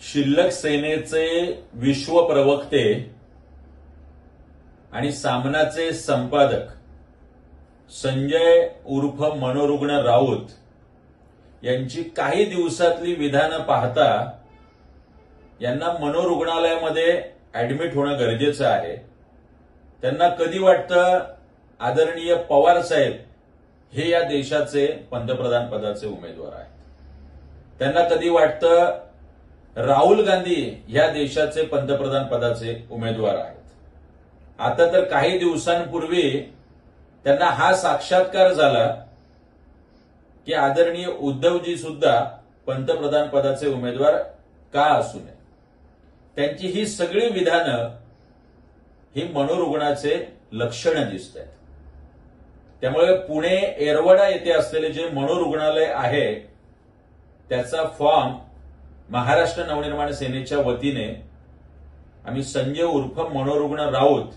शिल्लक सेनेचे विश्व प्रवक्ते आणि सामनाचे संपादक संजय उर्फ मनोरुग्ण राऊत यांची काही दिवसातली विधानं पाहता यांना मनोरुग्णालयामध्ये ऍडमिट होणं गरजेचं आहे। त्यांना कधी वाटतं आदरणीय पवार साहेब हे या देशाचे पंतप्रधान पदाचे उमेदवार आहेत, त्यांना कधी वाटतं राहुल गांधी या देशाचे पंतप्रधान पदाचे उमेदवार आहेत। आता तर काही दिवसांपूर्वी त्यांना हा साक्षात्कार झाला की आदरणीय उद्धवजी सुद्धा पंतप्रधान पदाचे उमेदवार का असू नये। त्यांची ही सगळी विधानं ही मनोरुग्णाचे लक्षणं दिसत आहेत। त्यामुळे पुणे येरवडा येथे असलेले जे मनोरुग्णालय आहे त्याचा फॉर्म महाराष्ट्र नवनिर्माण सेनेच्या वतीने आम्ही संजय उर्फ मनोरुग्ण राऊत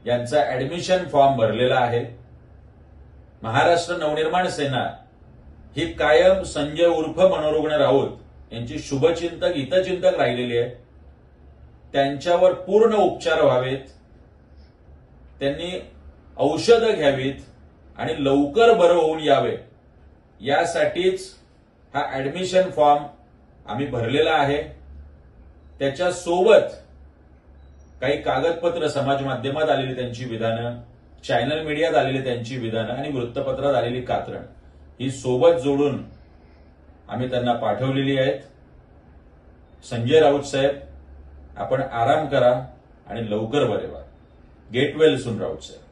यांचा ऍडमिशन फॉर्म भरलेला आहे। महाराष्ट्र नवनिर्माण सेना ही कायम संजय उर्फ मनोरुग्ण राऊत यांची शुभचिंतक हितचिंतक राहिलेली आहे। त्यांच्यावर पूर्ण उपचार व्हावेत, त्यांनी औषधं घ्यावीत आणि लवकर बरं होऊन यावे यासाठीच हा ऍडमिशन फॉर्म आम्ही भरलेला आहे। त्याच्यासोबत काही कागदपत्र समाज माध्यमात आलेली त्यांची विधानं, चॅनल मीडियात आलेली त्यांची विधानं आणि वृत्तपत्रात आलेली कात्रण ही सोबत जोडून आम्ही त्यांना पाठवलेली आहेत। संजय राऊत साहेब, आपण आराम करा आणि लवकर बरे व्हा। गेट वेल सून राऊत साहेब।